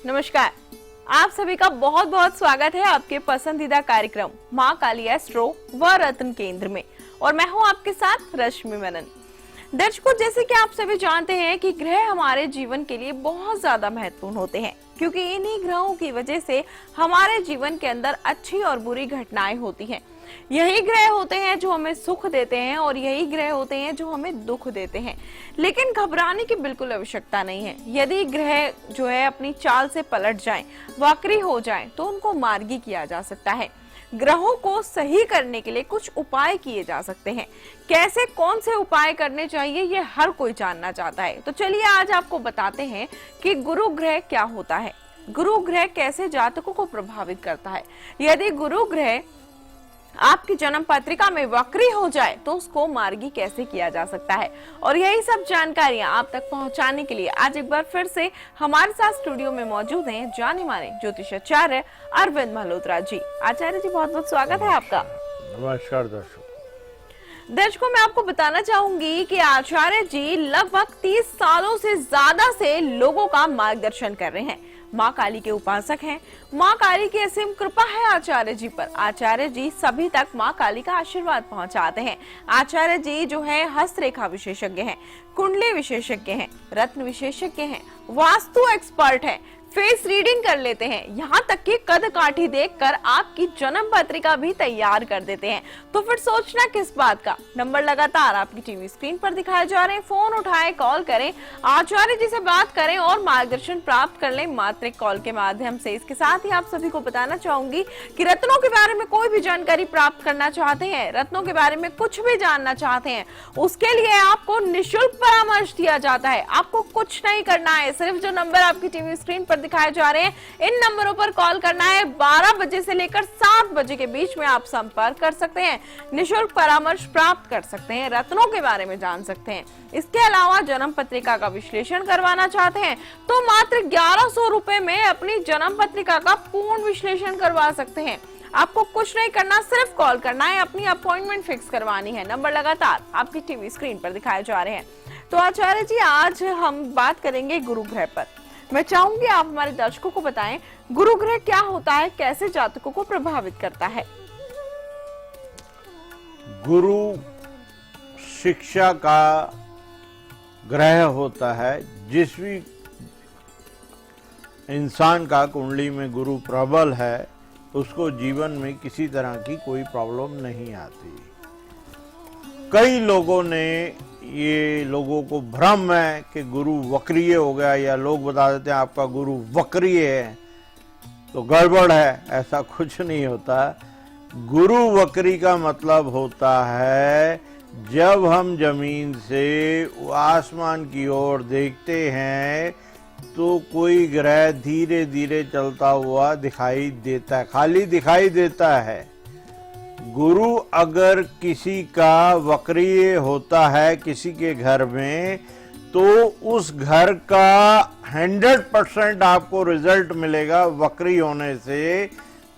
नमस्कार, आप सभी का बहुत बहुत स्वागत है आपके पसंदीदा कार्यक्रम माँ काली एस्ट्रो व रत्न केंद्र में। और मैं हूँ आपके साथ रश्मि मेनन। दर्शकों, जैसे कि आप सभी जानते हैं कि ग्रह हमारे जीवन के लिए बहुत ज्यादा महत्वपूर्ण होते हैं, क्योंकि इन्हीं ग्रहों की वजह से हमारे जीवन के अंदर अच्छी और बुरी घटनाएं होती हैं। यही ग्रह होते हैं जो हमें सुख देते हैं और यही ग्रह होते हैं जो हमें दुख देते हैं। लेकिन घबराने की बिल्कुल आवश्यकता नहीं है। यदि ग्रह जो है अपनी चाल से पलट जाएं, वक्री हो जाएं, तो उनको मार्गी किया जा सकता है। ग्रहों को सही करने के लिए कुछ उपाय किए जा सकते हैं। कैसे, कौन से उपाय करने चाहिए, ये हर कोई जानना चाहता है। तो चलिए आज आपको बताते हैं कि गुरु ग्रह क्या होता है, गुरु ग्रह कैसे जातकों को प्रभावित करता है। यदि गुरु ग्रह आपकी जन्म पत्रिका में वक्री हो जाए तो उसको मार्गी कैसे किया जा सकता है, और यही सब जानकारियां आप तक पहुंचाने के लिए आज एक बार फिर से हमारे साथ स्टूडियो में मौजूद हैं जाने माने ज्योतिषाचार्य अरविंद मल्होत्रा जी। आचार्य जी, बहुत बहुत स्वागत है आपका। नमस्कार दर्शकों, मैं आपको बताना चाहूंगी कि आचार्य जी लगभग 30 सालों से ज्यादा से लोगों का मार्गदर्शन कर रहे हैं। माँ काली के उपासक हैं। माँ काली की असीम कृपा है आचार्य जी पर। आचार्य जी सभी तक माँ काली का आशीर्वाद पहुंचाते हैं। आचार्य जी जो है हस्तरेखा विशेषज्ञ हैं, कुंडली विशेषज्ञ हैं, रत्न विशेषज्ञ हैं, वास्तु एक्सपर्ट हैं, फेस रीडिंग कर लेते हैं, यहाँ तक कि कद काठी देखकर आपकी जन्म पत्रिका भी तैयार कर देते हैं। तो फिर सोचना किस बात का। नंबर लगातार आपकी टीवी स्क्रीन पर दिखाए जा रहे हैं। फोन उठाएं, कॉल करें, आचार्य जी से बात करें और मार्गदर्शन प्राप्त कर लें मात्र एक कॉल के माध्यम से। इसके साथ ही आप सभी को बताना चाहूंगी कि रत्नों के बारे में कोई भी जानकारी प्राप्त करना चाहते हैं, रत्नों के बारे में कुछ भी जानना चाहते हैं, उसके लिए आपको निःशुल्क परामर्श दिया जाता है। आपको कुछ नहीं करना है, सिर्फ जो नंबर आपकी टीवी स्क्रीन पर दिखाए जा रहे हैं इन नंबरों पर कॉल करना है। 12 बजे से लेकर 7 बजे के बीच में आप संपर्क कर सकते हैं, निःशुल्क परामर्श प्राप्त कर सकते हैं, रत्नों के बारे में जान सकते हैं। इसके अलावा जन्म पत्रिका का विश्लेषण करवाना चाहते हैं तो मात्र 1100 रुपए में अपनी जन्म पत्रिका का पूर्ण विश्लेषण करवा सकते हैं। आपको कुछ नहीं करना, सिर्फ कॉल करना है, अपनी अपॉइंटमेंट फिक्स करवानी है। नंबर लगातार आपकी टीवी स्क्रीन पर दिखाए जा रहे हैं। तो आचार्य जी, आज हम बात करेंगे गुरु ग्रह पर। मैं चाहूंगी आप हमारे दर्शकों को बताएं गुरु ग्रह क्या होता है, कैसे जातकों को प्रभावित करता है। गुरु शिक्षा का ग्रह होता है। जिस भी इंसान का कुंडली में गुरु प्रबल है उसको जीवन में किसी तरह की कोई प्रॉब्लम नहीं आती। कई लोगों ने लोगों को भ्रम है कि गुरु वक्रीय हो गया, या लोग बता देते हैं आपका गुरु वक्रीय है तो गड़बड़ है। ऐसा कुछ नहीं होता। गुरु वक्री का मतलब होता है जब हम जमीन से आसमान की ओर देखते हैं तो कोई ग्रह धीरे धीरे चलता हुआ दिखाई देता है, खाली दिखाई देता है। गुरु अगर किसी का वक्रीय होता है किसी के घर में तो उस घर का 100% आपको रिजल्ट मिलेगा वक्री होने से,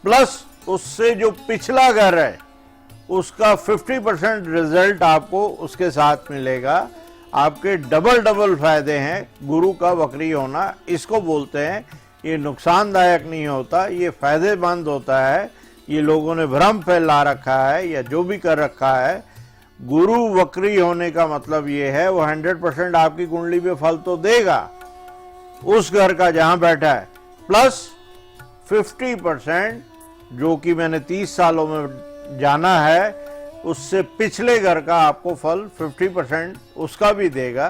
प्लस उससे जो पिछला घर है उसका 50% रिजल्ट आपको उसके साथ मिलेगा। आपके डबल फायदे हैं गुरु का वक्री होना। इसको बोलते हैं, ये नुकसानदायक नहीं होता, ये फायदेमंद होता है। ये लोगों ने भ्रम फैला रखा है या जो भी कर रखा है। गुरु वक्री होने का मतलब ये है वो 100% आपकी कुंडली पे फल तो देगा उस घर का जहां बैठा है, प्लस 50% जो कि मैंने 30 सालों में जाना है उससे पिछले घर का आपको फल 50% उसका भी देगा।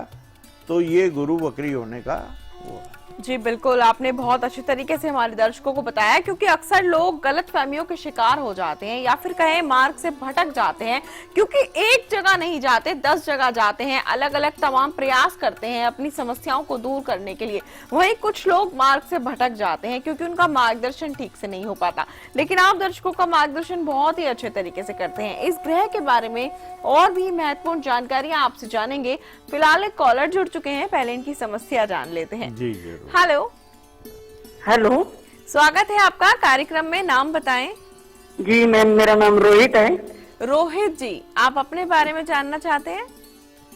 तो ये गुरु वक्री होने का वो है। जी बिल्कुल, आपने बहुत अच्छे तरीके से हमारे दर्शकों को बताया, क्योंकि अक्सर लोग गलत फहमियों के शिकार हो जाते हैं या फिर कहें मार्ग से भटक जाते हैं, क्योंकि एक जगह नहीं जाते, 10 जगह जाते हैं, अलग अलग तमाम प्रयास करते हैं अपनी समस्याओं को दूर करने के लिए। वहीं कुछ लोग मार्ग से भटक जाते हैं क्योंकि उनका मार्गदर्शन ठीक से नहीं हो पाता। लेकिन आप दर्शकों का मार्गदर्शन बहुत ही अच्छे तरीके से करते हैं। इस ग्रह के बारे में और भी महत्वपूर्ण जानकारियां आपसे जानेंगे। फिलहाल एक कॉलर जुड़ चुके हैं, पहले इनकी समस्या जान लेते हैं। जी हेलो। हेलो, स्वागत है आपका कार्यक्रम में, नाम बताएं। जी मैम, मेरा नाम रोहित है। रोहित जी, आप अपने बारे में जानना चाहते हैं?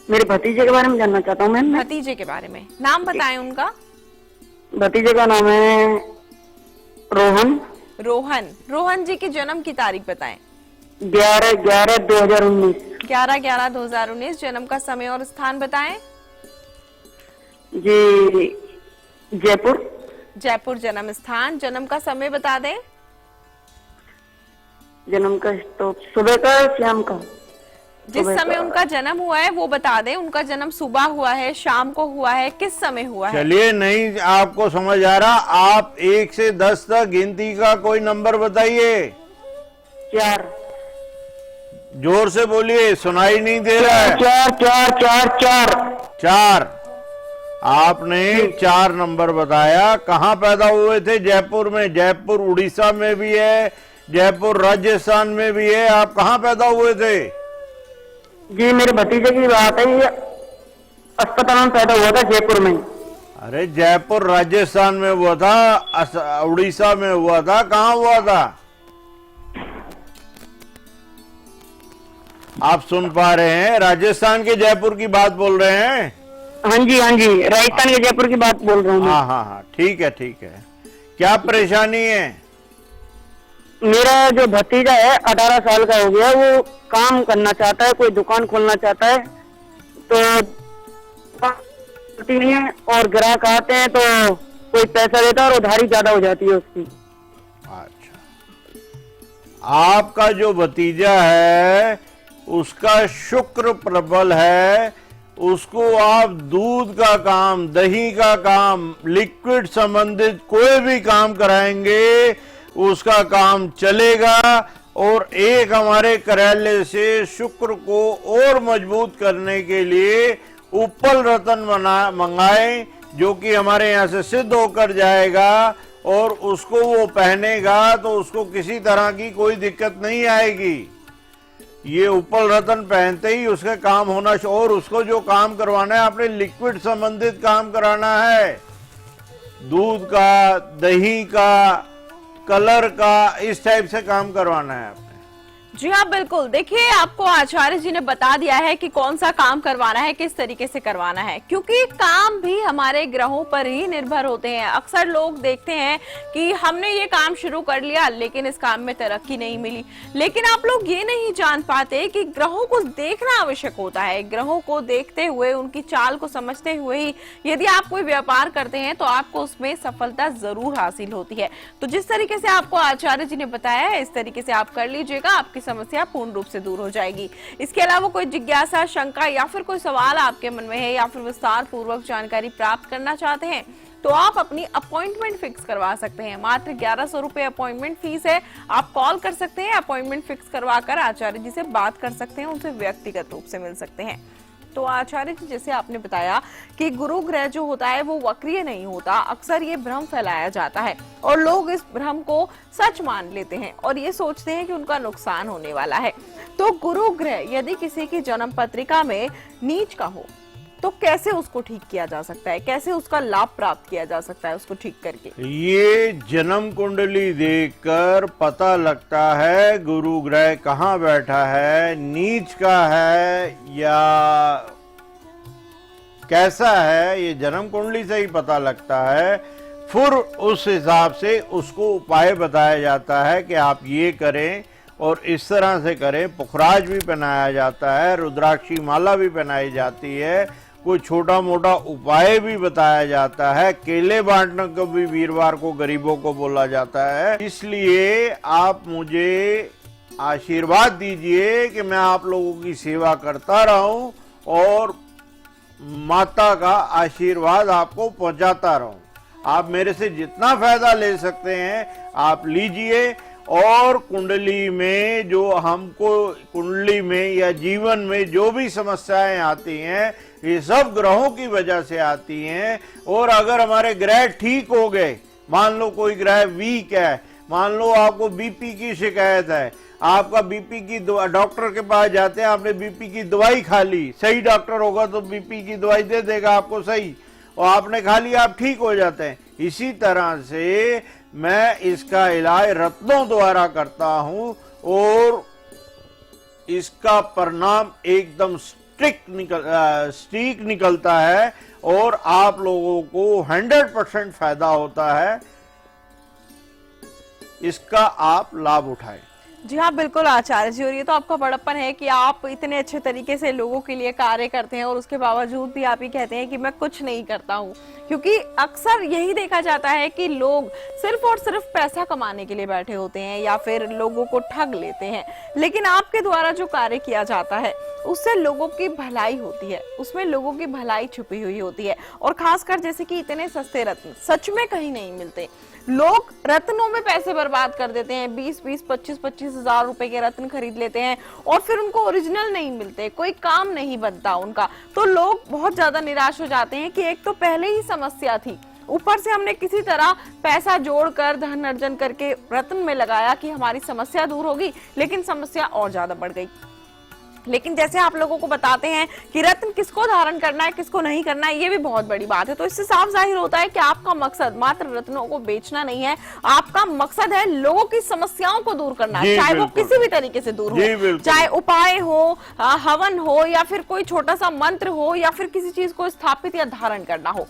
मेरे भतीजे के बारे में जानना चाहता हूँ मैम। भतीजे के बारे में, नाम बताएं उनका। भतीजे का नाम है रोहन। रोहन जी की जन्म की तारीख बताएं। 11/11/2019। 11/11/2019। जन्म का समय और स्थान बताएं। जी जयपुर। जयपुर जन्म स्थान। जन्म का समय बता दें। जन्म का तो सुबह का शाम का। जिस सुबह समय का। उनका जन्म हुआ है वो बता दें। उनका जन्म सुबह हुआ है, शाम को हुआ है, किस समय हुआ है? चलिए, नहीं आपको समझ आ रहा, आप 1 से 10 तक गिनती का कोई नंबर बताइए। 4। जोर से बोलिए, सुनाई नहीं दे रहा है। 4 4 4 4। 4। आपने 4 नंबर बताया। कहाँ पैदा हुए थे? जयपुर में। जयपुर उड़ीसा में भी है, जयपुर राजस्थान में भी है। आप कहाँ पैदा हुए थे? जी मेरे भतीजे की बात है, ये अस्पताल में पैदा हुआ था जयपुर में। अरे जयपुर राजस्थान में हुआ था, उड़ीसा में हुआ था, कहाँ हुआ था? आप सुन पा रहे हैं? राजस्थान के जयपुर की बात बोल रहे हैं? हाँ जी राजस्थान के जयपुर की बात बोल रहा हूँ मैं। हाँ हाँ हाँ, ठीक है ठीक है। क्या परेशानी है? मेरा जो भतीजा है 18 साल का हो गया, वो काम करना चाहता है, कोई दुकान खोलना चाहता है, तो होती नहीं है और ग्राहक आते हैं तो कोई पैसा देता है और उधारी ज्यादा हो जाती है उसकी। अच्छा, आपका जो भतीजा है उसका शुक्र प्रबल है, उसको आप दूध का काम, दही का काम, लिक्विड संबंधित कोई भी काम कराएंगे उसका काम चलेगा। और एक हमारे कार्यालय से शुक्र को और मजबूत करने के लिए उपल रतन मंगाएं, जो कि हमारे यहाँ से सिद्ध होकर जाएगा और उसको वो पहनेगा तो उसको किसी तरह की कोई दिक्कत नहीं आएगी। ये उपल रतन पहनते ही उसका काम होना। और उसको जो काम करवाना है, आपने लिक्विड संबंधित काम कराना है, दूध का, दही का, कलर का, इस टाइप से काम करवाना है आपने। जी हाँ बिल्कुल। देखिए, आपको आचार्य जी ने बता दिया है कि कौन सा काम करवाना है, किस तरीके से करवाना है, क्योंकि काम भी हमारे ग्रहों पर ही निर्भर होते हैं। अक्सर लोग देखते हैं कि हमने ये काम शुरू कर लिया लेकिन इस काम में तरक्की नहीं मिली, लेकिन आप लोग ये नहीं जान पाते कि ग्रहों को देखना आवश्यक होता है। ग्रहों को देखते हुए, उनकी चाल को समझते हुए ही यदि आप कोई व्यापार करते हैं तो आपको उसमें सफलता जरूर हासिल होती है। तो जिस तरीके से आपको आचार्य जी ने बताया है, इस तरीके से आप कर लीजिएगा, आपकी समस्या पूर्ण रूप से दूर हो जाएगी। इसके अलावा कोई जिज्ञासा, शंका या फिर कोई सवाल आपके मन में है या फिर विस्तार पूर्वक जानकारी प्राप्त करना चाहते हैं तो आप अपनी अपॉइंटमेंट फिक्स करवा सकते हैं। मात्र 1100 रुपए अपॉइंटमेंट फीस है। आप कॉल कर सकते हैं, अपॉइंटमेंट फिक्स करवाकर आचार्य जी से बात कर सकते हैं, उनसे व्यक्तिगत रूप से मिल सकते हैं। तो आचार्य जी, जैसे आपने बताया कि गुरु ग्रह जो होता है वो वक्रीय नहीं होता, अक्सर ये भ्रम फैलाया जाता है और लोग इस भ्रम को सच मान लेते हैं और ये सोचते हैं कि उनका नुकसान होने वाला है। तो गुरु ग्रह यदि किसी की जन्म पत्रिका में नीच का हो तो कैसे उसको ठीक किया जा सकता है, कैसे उसका लाभ प्राप्त किया जा सकता है उसको ठीक करके? ये जन्म कुंडली देखकर पता लगता है गुरु ग्रह कहाँ बैठा है, नीच का है या कैसा है, ये जन्म कुंडली से ही पता लगता है। फिर उस हिसाब से उसको उपाय बताया जाता है कि आप ये करें और इस तरह से करें। पुखराज भी पहनाया जाता है, रुद्राक्षी माला भी पहनाई जाती है, कोई छोटा मोटा उपाय भी बताया जाता है। केले बांटने को भी वीरवार को गरीबों को बोला जाता है। इसलिए आप मुझे आशीर्वाद दीजिए कि मैं आप लोगों की सेवा करता रहूं और माता का आशीर्वाद आपको पहुंचाता रहूं। आप मेरे से जितना फायदा ले सकते हैं आप लीजिए। और कुंडली में जो हमको, कुंडली में या जीवन में जो भी समस्याएं आती हैं ये सब ग्रहों की वजह से आती हैं। और अगर हमारे ग्रह ठीक हो गए, मान लो कोई ग्रह वीक है, मान लो आपको बीपी की शिकायत है, आपका बीपी की डॉक्टर के पास जाते हैं, आपने बीपी की दवाई खा ली, सही डॉक्टर होगा तो बीपी की दवाई दे देगा आपको सही, और आपने खा लिया, आप ठीक हो जाते हैं। इसी तरह से मैं इसका इलाज रत्नों द्वारा करता हूं और इसका परिणाम एकदम स्टीक निकलता है और आप लोगों को 100% फायदा होता है। इसका आप लाभ उठाएं। जी हाँ, बिल्कुल आचार्य जी, और ये तो आपका बड़प्पन है कि आप इतने अच्छे तरीके से लोगों के लिए कार्य करते हैं और उसके बावजूद भी आप ही कहते हैं कि मैं कुछ नहीं करता हूँ। क्योंकि अक्सर यही देखा जाता है कि लोग सिर्फ और सिर्फ पैसा कमाने के लिए बैठे होते हैं या फिर लोगों को ठग लेते हैं, लेकिन आपके द्वारा जो कार्य किया जाता है उससे लोगों की भलाई होती है, उसमें लोगों की भलाई छुपी हुई होती है। और खासकर जैसे कि इतने सस्ते रत्न सच में कहीं नहीं मिलते। लोग रत्नों में पैसे बर्बाद कर देते हैं, 20-20, 25-25 हजार रुपए के रत्न खरीद लेते हैं और फिर उनको ओरिजिनल नहीं मिलते, कोई काम नहीं बनता उनका, तो लोग बहुत ज्यादा निराश हो जाते हैं कि एक तो पहले ही समस्या थी, ऊपर से हमने किसी तरह पैसा जोड़कर धन अर्जन करके रत्न में लगाया कि हमारी समस्या दूर होगी, लेकिन समस्या और ज्यादा बढ़ गई। लेकिन जैसे आप लोगों को बताते हैं कि रत्न किसको धारण करना है, किसको नहीं करना है, ये भी बहुत बड़ी बात है। तो इससे साफ जाहिर होता है कि आपका मकसद मात्र रत्नों को बेचना नहीं है, आपका मकसद है लोगों की समस्याओं को दूर करना, चाहे वो किसी भी तरीके से दूर हो, चाहे उपाय हो, हवन हो, या फिर कोई छोटा सा मंत्र हो, या फिर किसी चीज को स्थापित या धारण करना हो।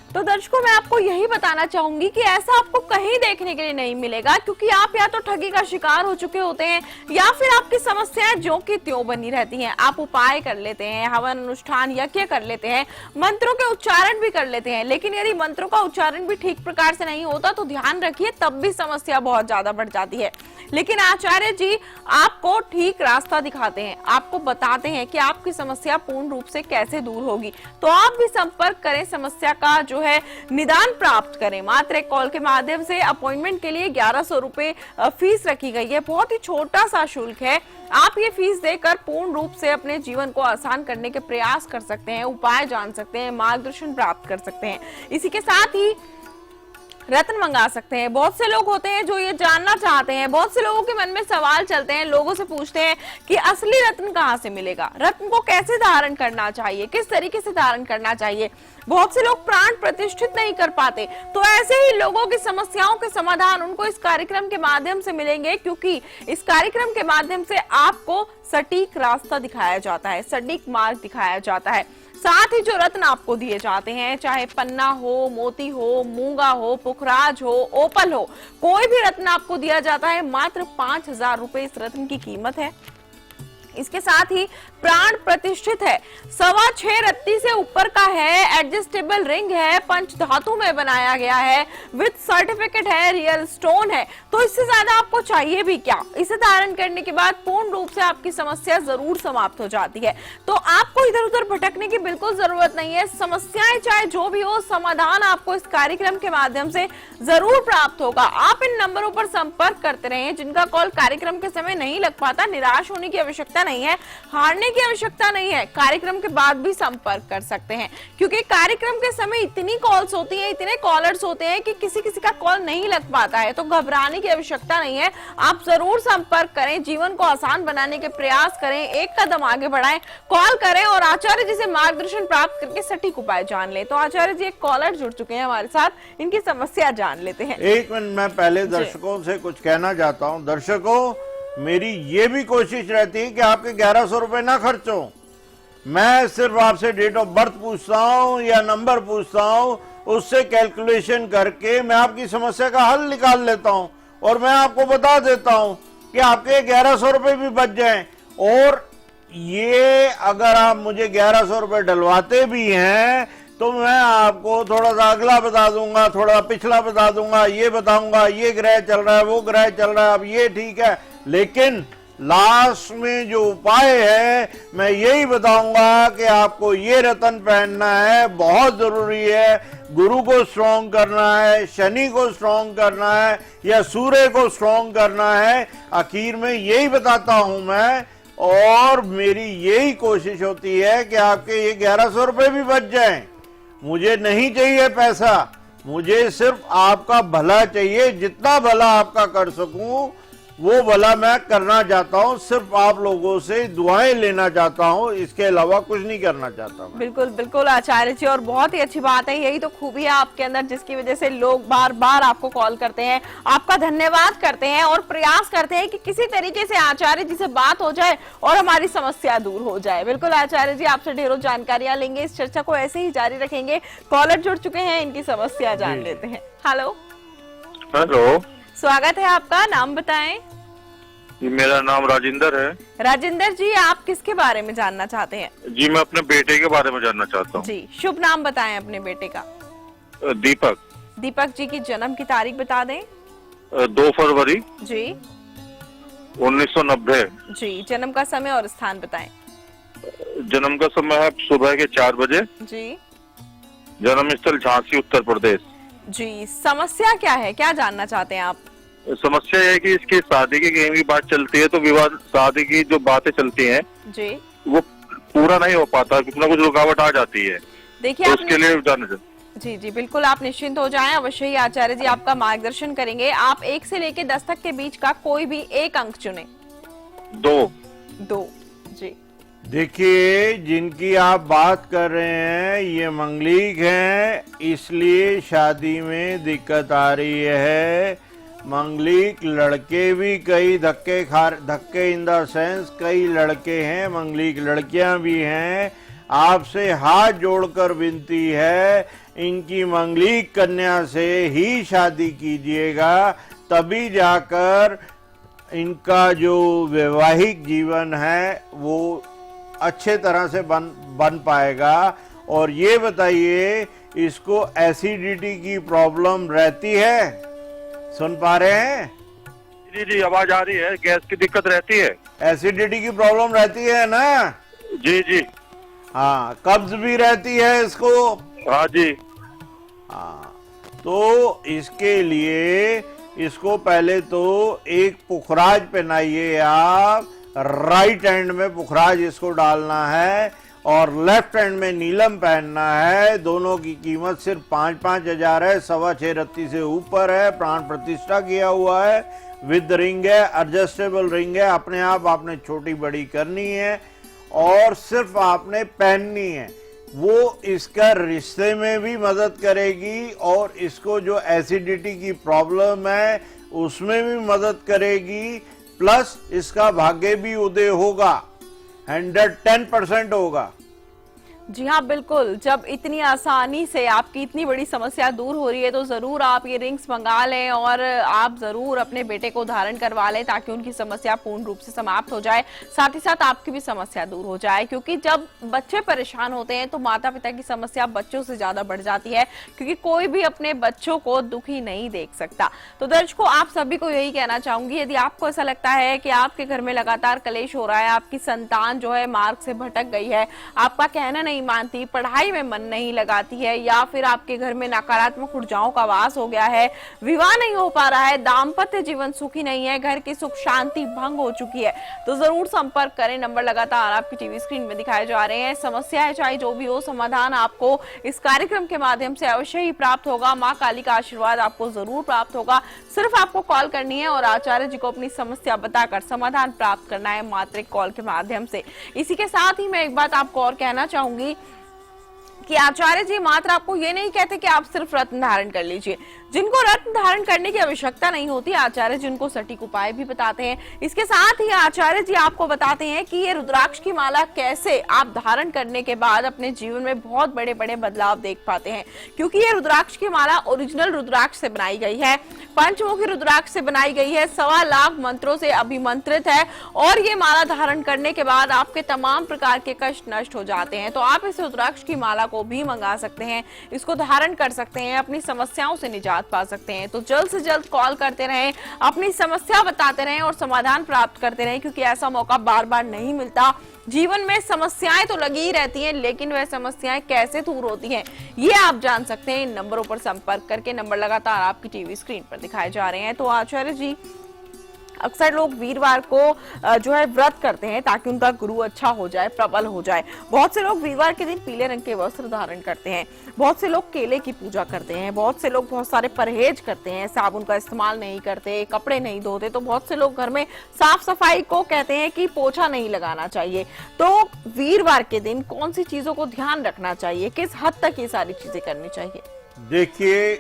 तो दर्शकों, मैं आपको यही बताना चाहूंगी कि ऐसा आपको कहीं देखने के लिए नहीं मिलेगा, क्योंकि आप या तो ठगी का शिकार हो चुके होते हैं या फिर आपकी समस्याएं ज्यों की त्यों बनी रहती हैं। आप उपाय कर लेते हैं, हवन अनुष्ठान यज्ञ कर लेते हैं, मंत्रों के उच्चारण भी कर लेते हैं, लेकिन यदि मंत्रों का उच्चारण भी ठीक प्रकार से नहीं होता तो ध्यान रखिए तब भी समस्या बहुत ज्यादा बढ़ जाती है। लेकिन आचार्य जी आपको ठीक रास्ता दिखाते हैं, आपको बताते हैं कि आपकी समस्या पूर्ण रूप से कैसे दूर होगी। तो आप भी संपर्क करें, समस्या का जो है निदान प्राप्त करें। मात्र एक कॉल के माध्यम से अपॉइंटमेंट के लिए 1100 रुपए फीस रखी गई है, बहुत ही छोटा सा शुल्क है। आप ये फीस देकर पूर्ण रूप से अपने जीवन को आसान करने के प्रयास कर सकते हैं, उपाय जान सकते हैं, मार्गदर्शन प्राप्त कर सकते हैं। इसी के साथ ही रत्न मंगा सकते हैं। बहुत से लोग होते हैं जो ये जानना चाहते हैं, बहुत से लोगों के मन में सवाल चलते हैं, लोगों से पूछते हैं कि असली रत्न कहाँ से मिलेगा, रत्न को कैसे धारण करना चाहिए, किस तरीके से धारण करना चाहिए। बहुत से लोग प्राण प्रतिष्ठित नहीं कर पाते, तो ऐसे ही लोगों की समस्याओं के समाधान उनको इस कार्यक्रम के माध्यम से मिलेंगे, क्योंकि इस कार्यक्रम के माध्यम से आपको सटीक रास्ता दिखाया जाता है, सटीक मार्ग दिखाया जाता है। साथ ही जो रत्न आपको दिए जाते हैं, चाहे पन्ना हो, मोती हो, मूंगा हो, पुखराज हो, ओपल हो, कोई भी रत्न आपको दिया जाता है, मात्र 5000 रुपए इस रत्न की कीमत है। इसके साथ ही प्राण प्रतिष्ठित है, 6.25 रत्ती से ऊपर का है, एडजस्टेबल रिंग है, पंच धातु में बनाया गया है, विद सर्टिफिकेट है, रियल स्टोन है। तो इससे ज्यादा आपको चाहिए भी क्या। इसे धारण करने के बाद पूर्ण रूप से आपकी समस्या जरूर समाप्त हो जाती है। तो आपको इधर उधर भटकने की बिल्कुल जरूरत नहीं है। समस्याएं चाहे जो भी हो, समाधान आपको इस कार्यक्रम के माध्यम से जरूर प्राप्त होगा। आप इन नंबरों पर संपर्क करते रहें, जिनका कॉल कार्यक्रम के समय नहीं लग पाता। निराश होने की आवश्यकता नहीं है, हारने की आवश्यकता नहीं है, कार्यक्रम के बाद भी संपर्क कर सकते हैं, क्योंकि कार्यक्रम के समय इतनी कॉल्स होती हैं, इतने कॉलर्स होते हैं कि किसी किसी का कॉल नहीं लग पाता है। तो घबराने की आवश्यकता नहीं है, आप जरूर संपर्क करें, जीवन को आसान बनाने के प्रयास करें, एक कदम आगे बढ़ाएं, कॉल करें और आचार्य जी से मार्गदर्शन प्राप्त करके सटीक उपाय जान लें। तो आचार्य जी एक कॉलर जुड़ चुके हैं हमारे साथ, इनकी समस्या जान लेते हैं। एक मिनट, मैं पहले दर्शकों से कुछ कहना चाहता हूँ। दर्शकों, मेरी ये भी कोशिश रहती है कि आपके 1100 रुपए ना खर्च हो। मैं सिर्फ आपसे डेट ऑफ बर्थ पूछता हूँ या नंबर पूछता हूँ, उससे कैलकुलेशन करके मैं आपकी समस्या का हल निकाल लेता हूँ और मैं आपको बता देता हूँ कि आपके 1100 रुपए भी बच जाएं। और ये अगर आप मुझे 1100 रुपए डलवाते भी हैं तो मैं आपको थोड़ा सा अगला बता दूंगा, थोड़ा पिछला बता दूंगा, ये बताऊंगा ये ग्रह चल रहा है, वो ग्रह चल रहा है, अब ये ठीक है, लेकिन लास्ट में जो उपाय है मैं यही बताऊंगा कि आपको ये रत्न पहनना है, बहुत जरूरी है। गुरु को स्ट्रॉन्ग करना है, शनि को स्ट्रॉन्ग करना है या सूर्य को स्ट्रॉन्ग करना है, आखिर में यही बताता हूं मैं। और मेरी यही कोशिश होती है कि आपके ये 1100 रुपए भी बच जाएं। मुझे नहीं चाहिए पैसा, मुझे सिर्फ आपका भला चाहिए, जितना भला आपका कर सकूं वो भला मैं करना चाहता हूँ, सिर्फ आप लोगों से दुआएं लेना चाहता हूँ, इसके अलावा कुछ नहीं करना चाहता मैं। बिल्कुल बिल्कुल आचार्य जी, और बहुत ही अच्छी बात है, यही तो खूबी है आपके अंदर जिसकी वजह से लोग बार बार आपको कॉल करते हैं, आपका धन्यवाद करते हैं और प्रयास करते हैं कि किसी तरीके से आचार्य जी से बात हो जाए और हमारी समस्या दूर हो जाए। बिल्कुल आचार्य जी, आपसे ढेरों जानकारियां लेंगे, इस चर्चा को ऐसे ही जारी रखेंगे। कॉलर जुड़ चुके हैं, इनकी समस्या जान लेते हैं। हेलो हेलो स्वागत है आपका, नाम बताएं। जी, मेरा नाम राजेंद्र है। राजेंद्र जी, आप किसके बारे में जानना चाहते हैं? जी, मैं अपने बेटे के बारे में जानना चाहता हूँ। जी, शुभ नाम बताएं अपने बेटे का। दीपक। दीपक जी की जन्म की तारीख बता दें। 2 फरवरी जी 1990। जी, जन्म का समय और स्थान बताएं। जन्म का समय है सुबह के 4 बजे। जी जन्म स्थल झांसी, उत्तर प्रदेश। जी, समस्या क्या है, क्या जानना चाहते हैं आप? समस्या यह है कि इसकी शादी की कहीं भी बात चलती है तो विवाह शादी की जो बातें चलती हैं जी वो पूरा नहीं हो पाता, कुछ ना कुछ रुकावट आ जाती है। देखिए तो आपने उसके लिए जानना चाहता। जी जी बिल्कुल, आप निश्चिंत हो जाएं, अवश्य ही आचार्य जी आपका मार्गदर्शन करेंगे। आप 1 से लेकर 10 तक के बीच का कोई भी एक अंक चुने। 2। जी देखिए, जिनकी आप बात कर रहे हैं ये मंगलिक हैं, इसलिए शादी में दिक्कत आ रही है। मंगलिक लड़के भी कई धक्के इन द सेंस कई लड़के हैं, मंगलिक लड़कियां भी हैं। आपसे हाथ जोड़कर विनती है, इनकी मंगलिक कन्या से ही शादी कीजिएगा, तभी जाकर इनका जो वैवाहिक जीवन है वो अच्छे तरह से बन पाएगा। और ये बताइए, इसको एसिडिटी की प्रॉब्लम रहती है? सुन पा रहे हैं? जी जी, आवाज आ रही है। गैस की दिक्कत रहती है। एसिडिटी की प्रॉब्लम रहती है ना? जी जी। हाँ, कब्ज भी रहती है इसको? हाँ जी। हाँ, तो इसके लिए इसको पहले तो एक पुखराज पहनाइए आप। राइट हैंड में पुखराज इसको डालना है और लेफ्ट हैंड में नीलम पहनना है। दोनों की कीमत सिर्फ 5-5 हजार है, 6.25 रत्ती से ऊपर है। प्राण प्रतिष्ठा किया हुआ है, विद रिंग है, एडजस्टेबल रिंग है। अपने आप आपने छोटी बड़ी करनी है और सिर्फ आपने पहननी है। वो इसका रिश्ते में भी मदद करेगी और इसको जो एसिडिटी की प्रॉब्लम है उसमें भी मदद करेगी, प्लस इसका भाग्य भी उदय होगा, 110% होगा। जी हाँ बिल्कुल, जब इतनी आसानी से आपकी इतनी बड़ी समस्या दूर हो रही है तो जरूर आप ये रिंग्स मंगा लें और आप जरूर अपने बेटे को धारण करवा लें ताकि उनकी समस्या पूर्ण रूप से समाप्त हो जाए, साथ ही साथ आपकी भी समस्या दूर हो जाए। क्योंकि जब बच्चे परेशान होते हैं तो माता पिता की समस्या बच्चों से ज्यादा बढ़ जाती है, क्योंकि कोई भी अपने बच्चों को दुखी नहीं देख सकता। तो दर्शकों, आप सभी को यही कहना चाहूंगी, यदि आपको ऐसा लगता है कि आपके घर में लगातार कलेश हो रहा है, आपकी संतान जो है मार्ग से भटक गई है, आपका कहना नहीं मानती, पढ़ाई में मन नहीं लगाती है, या फिर आपके घर में नकारात्मक ऊर्जाओं का वास हो गया है, विवाह नहीं हो पा रहा है, दाम्पत्य जीवन सुखी नहीं है, घर की सुख शांति भंग हो चुकी है, तो जरूर संपर्क करें। नंबर लगातार आपकी टीवी स्क्रीन में दिखाए जा रहे हैं। समस्या है चाहे जो भी हो, समाधान आपको इस कार्यक्रम के माध्यम से अवश्य ही प्राप्त होगा। माँ काली का आशीर्वाद आपको जरूर प्राप्त होगा। सिर्फ आपको कॉल करनी है और आचार्य जी को अपनी समस्या बताकर समाधान प्राप्त करना है, मात्र एक कॉल के माध्यम से। इसी के साथ ही मैं एक बात आपको और कहना चाहूंगी कि आचार्य जी मात्र आपको ये नहीं कहते कि आप सिर्फ रत्न धारण कर लीजिए। जिनको रत्न धारण करने की आवश्यकता नहीं होती, आचार्य जी उनको सटीक उपाय भी बताते हैं। इसके साथ ही आचार्य जी आपको बताते हैं कि ये रुद्राक्ष की माला कैसे आप धारण करने के बाद अपने जीवन में बहुत बड़े बड़े बदलाव देख पाते हैं। क्योंकि ये रुद्राक्ष की माला ओरिजिनल रुद्राक्ष से बनाई गई है, पंचमुखी रुद्राक्ष से बनाई गई है, 1.25 लाख मंत्रों से अभिमंत्रित है और ये माला धारण करने के बाद आपके तमाम प्रकार के कष्ट नष्ट हो जाते हैं। तो आप इस रुद्राक्ष की माला को भी मंगा सकते हैं, इसको धारण कर सकते हैं, अपनी समस्याओं से निजात पा सकते हैं। तो जल्द से जल्द कॉल करते रहें, अपनी समस्या बताते रहें और समाधान प्राप्त करते रहें, क्योंकि ऐसा मौका बार बार नहीं मिलता। जीवन में समस्याएं तो लगी ही रहती हैं, लेकिन वह समस्याएं कैसे दूर होती हैं ये आप जान सकते हैं इन नंबरों पर संपर्क करके। नंबर लगातार आपकी टीवी स्क्रीन पर दिखाए जा रहे हैं। तो आचार्य जी अक्सर लोग वीरवार को जो है व्रत करते हैं ताकि उनका गुरु अच्छा हो जाए, प्रबल हो जाए। बहुत से लोग वीरवार के दिन पीले रंग के वस्त्र धारण करते हैं, बहुत से लोग केले की पूजा करते हैं, बहुत से लोग बहुत सारे परहेज करते हैं, साबुन का इस्तेमाल नहीं करते, कपड़े नहीं धोते, तो बहुत से लोग घर में साफ सफाई को कहते हैं कि पोछा नहीं लगाना चाहिए। तो वीरवार के दिन कौन सी चीजों को ध्यान रखना चाहिए, किस हद तक ये सारी चीजें करनी चाहिए? देखिए,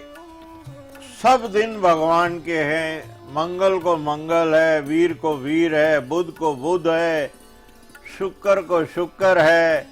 सब दिन भगवान के हैं। मंगल को मंगल है, वीर को वीर है, बुध को बुध है, शुक्र को शुक्र है।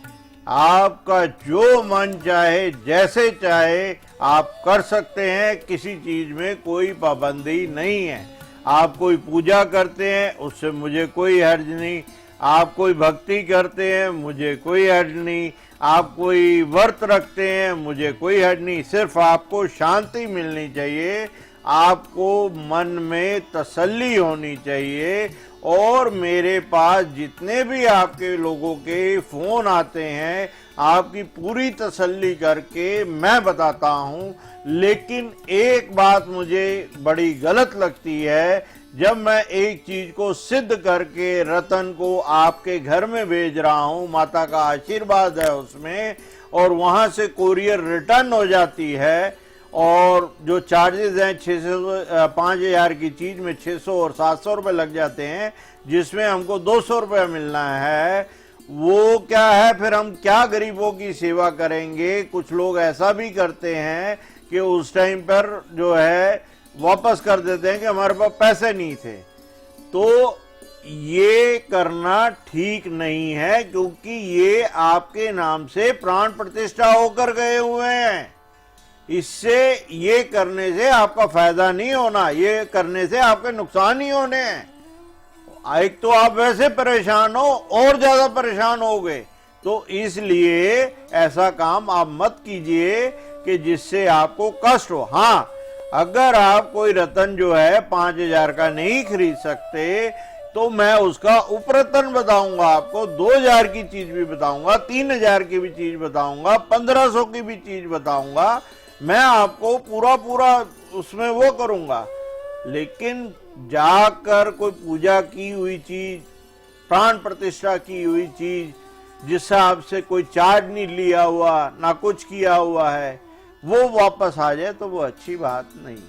आपका जो मन चाहे, जैसे चाहे आप कर सकते हैं, किसी चीज में कोई पाबंदी नहीं है। आप कोई पूजा करते हैं, उससे मुझे कोई हर्ज नहीं। आप कोई भक्ति करते हैं, मुझे कोई हर्ज नहीं। आप कोई व्रत रखते हैं, मुझे कोई हर्ज नहीं। सिर्फ आपको शांति मिलनी चाहिए, आपको मन में तसल्ली होनी चाहिए। और मेरे पास जितने भी आपके लोगों के फोन आते हैं, आपकी पूरी तसल्ली करके मैं बताता हूं। लेकिन एक बात मुझे बड़ी गलत लगती है, जब मैं एक चीज को सिद्ध करके रतन को आपके घर में भेज रहा हूं, माता का आशीर्वाद है उसमें, और वहां से कोरियर रिटर्न हो जाती है, और जो चार्जेस हैं 5,000 की चीज में 600 और 700 रुपए लग जाते हैं, जिसमें हमको 200 रुपया मिलना है। वो क्या है, फिर हम क्या गरीबों की सेवा करेंगे? कुछ लोग ऐसा भी करते हैं कि उस टाइम पर जो है वापस कर देते हैं कि हमारे पास पैसे नहीं थे। तो ये करना ठीक नहीं है, क्योंकि ये आपके नाम से प्राण प्रतिष्ठा होकर गए हुए हैं। इससे ये करने से आपका फायदा नहीं होना, ये करने से आपके नुकसान ही होने हैं। एक तो आप वैसे परेशान हो और ज्यादा परेशान होगे। तो इसलिए ऐसा काम आप मत कीजिए कि जिससे आपको कष्ट हो। हाँ, अगर आप कोई रतन जो है 5,000 का नहीं खरीद सकते, तो मैं उसका उपरतन बताऊंगा आपको। 2,000 की चीज भी बताऊंगा, 3,000 की भी चीज बताऊंगा, 1,500 की भी चीज बताऊंगा। मैं आपको पूरा उसमें वो करूंगा। लेकिन जाकर कोई पूजा की हुई चीज, प्राण प्रतिष्ठा की हुई चीज, जिससे आपसे कोई चार्ज नहीं लिया हुआ, ना कुछ किया हुआ है, वो वापस आ जाए तो वो अच्छी बात नहीं।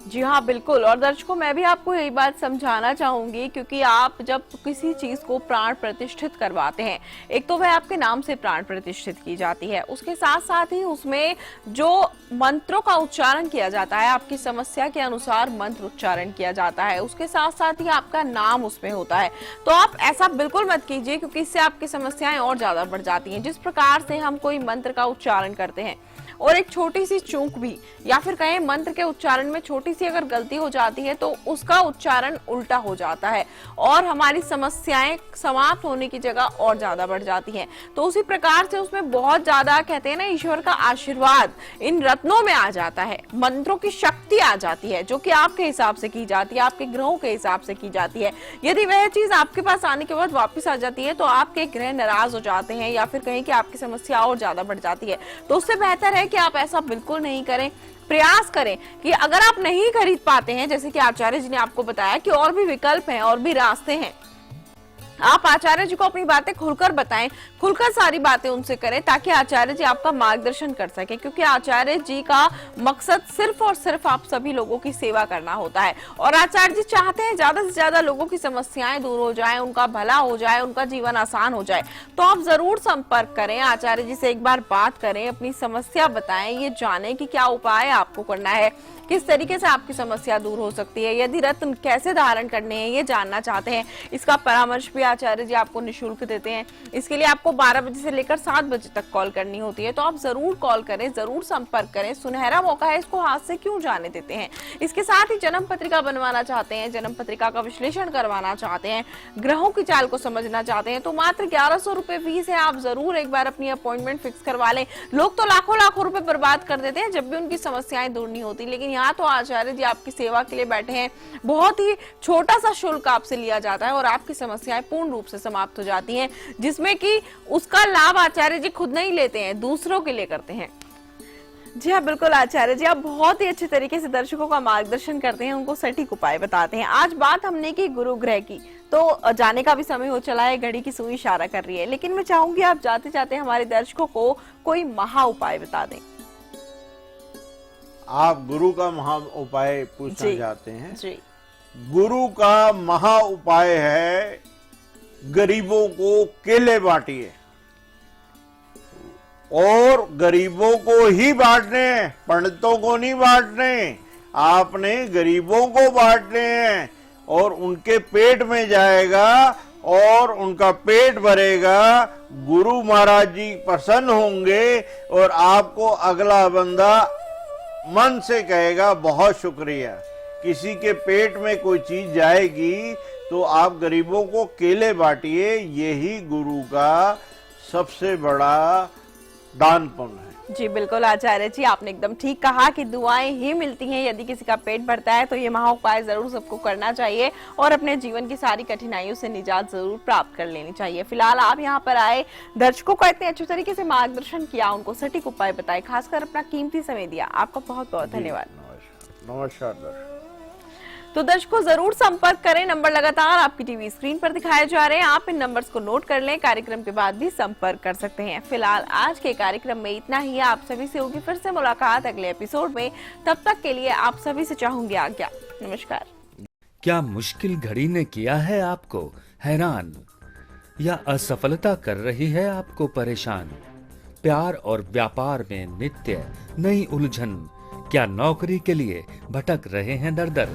जी हाँ, बिल्कुल। और दर्शकों, मैं भी आपको यही बात समझाना चाहूंगी, क्योंकि आप जब किसी चीज को प्राण प्रतिष्ठित करवाते हैं, एक तो वह आपके नाम से प्राण प्रतिष्ठित की जाती है, उसके साथ साथ ही उसमें जो मंत्रों का उच्चारण किया जाता है, आपकी समस्या के अनुसार मंत्र उच्चारण किया जाता है, उसके साथ साथ ही आपका नाम उसमें होता है। तो आप ऐसा बिल्कुल मत कीजिए, क्योंकि इससे आपकी समस्याएं और ज्यादा बढ़ जाती हैं। जिस प्रकार से हम कोई मंत्र का उच्चारण करते हैं और एक छोटी सी चूक भी, या फिर कहें मंत्र के उच्चारण में छोटी सी अगर गलती हो जाती है, तो उसका उच्चारण उल्टा हो जाता है और हमारी समस्याएं समाप्त होने की जगह और ज्यादा बढ़ जाती हैं। तो उसी प्रकार से उसमें बहुत ज्यादा, कहते हैं ना, ईश्वर का आशीर्वाद इन रत्नों में आ जाता है, मंत्रों की शक्ति आ जाती है, जो कि आपके हिसाब से की जाती है, आपके ग्रहों के हिसाब से की जाती है। यदि वह चीज आपके पास आने के बाद वापिस आ जाती है, तो आपके ग्रह नाराज हो जाते हैं, या फिर कहें कि आपकी समस्या और ज्यादा बढ़ जाती है। तो उससे बेहतर है कि आप ऐसा बिल्कुल नहीं करें। प्रयास करें कि अगर आप नहीं खरीद पाते हैं, जैसे कि आचार्य जी ने आपको बताया कि और भी विकल्प हैं, और भी रास्ते हैं, आप आचार्य जी को अपनी बातें खुलकर बताएं, खुलकर सारी बातें उनसे करें, ताकि आचार्य जी आपका मार्गदर्शन कर सके। क्योंकि आचार्य जी का मकसद सिर्फ और सिर्फ आप सभी लोगों की सेवा करना होता है, और आचार्य जी चाहते हैं ज्यादा से ज्यादा लोगों की समस्याएं दूर हो जाए, उनका भला हो जाए, उनका जीवन आसान हो जाए। तो आप जरूर संपर्क करें, आचार्य जी से एक बार बात करें, अपनी समस्या बताएं, ये जानें कि क्या उपाय आपको करना है, किस तरीके से आपकी समस्या दूर हो सकती है, यदि रत्न कैसे धारण करने हैं ये जानना चाहते हैं, इसका परामर्श भी आचार्य जी आपको निःशुल्क देते हैं। इसके लिए आपको 12 बजे से लेकर 7 बजे तक कॉल करनी होती है। तो आप जरूर कॉल करें, जरूर संपर्क करें, सुनहरा मौका है, इसको हाथ से क्यों जाने देते हैं। इसके साथ ही जन्म पत्रिका बनवाना चाहते हैं, जन्म पत्रिका का विश्लेषण करवाना चाहते हैं, ग्रहों की चाल को समझना चाहते हैं, तो मात्र 1100 रुपए फीस है। आप जरूर एक बार अपनी अपॉइंटमेंट फिक्स करवा लें। लोग तो लाखों रुपए बर्बाद कर देते हैं जब भी उनकी समस्याएं दूर नहीं होती, लेकिन यहाँ तो आचार्य जी आपकी सेवा के लिए बैठे हैं। बहुत ही छोटा सा शुल्क आपसे लिया जाता है और आपकी समस्याएं पूर्ण रूप से समाप्त हो जाती हैं, जिसमें कि उसका लाभ आचार्य जी खुद नहीं लेते हैं, दूसरों के लिए करते हैं। जी हाँ, बिल्कुल आचार्य जी, आप बहुत ही अच्छे तरीके से दर्शकों का मार्गदर्शन करते हैं, उनको सटीक उपाय बताते हैं। आज बात हमने की गुरु ग्रह की, तो जाने का भी समय हो चला है, घड़ी की सुई इशारा कर रही है, लेकिन मैं चाहूंगी आप जाते जाते हमारे दर्शकों को कोई महा उपाय बता दें। आप गुरु का महा उपाय पूछना जी चाहते हैं? जी। गुरु का महा उपाय है गरीबों को केले बांटिए, और गरीबों को ही बांटने हैं, पंडितों को नहीं बांटने। आपने गरीबों को बांटने हैं और उनके पेट में जाएगा और उनका पेट भरेगा। गुरु महाराज जी प्रसन्न होंगे और आपको अगला बंदा मन से कहेगा बहुत शुक्रिया। किसी के पेट में कोई चीज जाएगी तो आप गरीबों को केले बांटिए, यही गुरु का सबसे बड़ा दान पुण्य है। जी बिल्कुल आचार्य जी, आपने एकदम ठीक कहा कि दुआएं ही मिलती हैं। यदि किसी का पेट भरता है तो ये महा उपाय जरूर सबको करना चाहिए और अपने जीवन की सारी कठिनाइयों से निजात जरूर प्राप्त कर लेनी चाहिए। फिलहाल आप यहाँ पर आए, दर्शकों का इतने अच्छे तरीके से मार्गदर्शन किया, उनको सटीक उपाय बताए, खासकर अपना कीमती समय दिया, आपका बहुत बहुत धन्यवाद। नमस्कार दर्शक। तो दर्शकों जरूर संपर्क करें, नंबर लगातार आपकी टीवी स्क्रीन पर दिखाए जा रहे हैं, आप इन नंबर्स को नोट कर लें, कार्यक्रम के बाद भी संपर्क कर सकते हैं। फिलहाल आज के कार्यक्रम में इतना ही, आप सभी से होगी फिर से मुलाकात अगले एपिसोड में, तब तक के लिए आप सभी से चाहूंगी आज्ञा, नमस्कार। क्या मुश्किल घड़ी ने किया है आपको हैरान, या असफलता कर रही है आपको परेशान? प्यार और व्यापार में नित्य नई उलझन, क्या नौकरी के लिए भटक रहे हैं दर दर?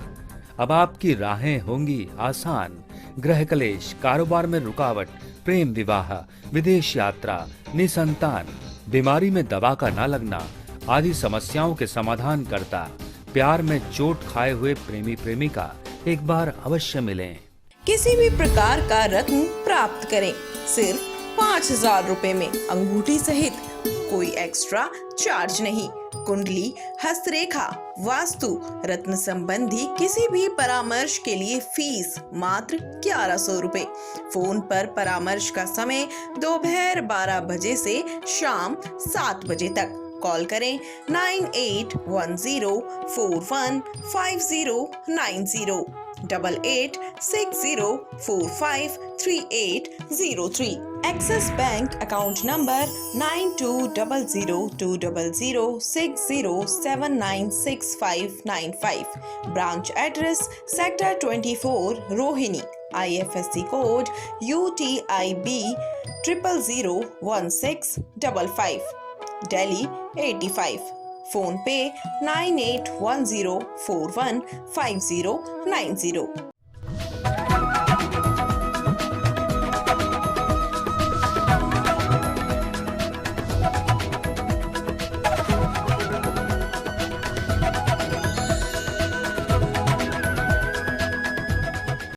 अब आपकी राहें होंगी आसान। गृह कलेश, कारोबार में रुकावट, प्रेम विवाह, विदेश यात्रा, निसंतान, बीमारी में दवा का न लगना आदि समस्याओं के समाधान करता प्यार में चोट खाए हुए प्रेमी प्रेमिका एक बार अवश्य मिलें। किसी भी प्रकार का रत्न प्राप्त करें सिर्फ 5,000 रुपए में, अंगूठी सहित, कोई एक्स्ट्रा चार्ज नहीं। कुंडली, हस्तरेखा, वास्तु, रत्न संबंधी किसी भी परामर्श के लिए फीस मात्र 1100 रुपए। फोन पर परामर्श का समय दोपहर 12 बजे से शाम 7 बजे तक। कॉल करें 9810415090 8860453803। Axis bank account number 92002060796595। Branch address sector 24 Rohini. IFSC code UTIB 0001655। Delhi 85। Phone पे 9810415090।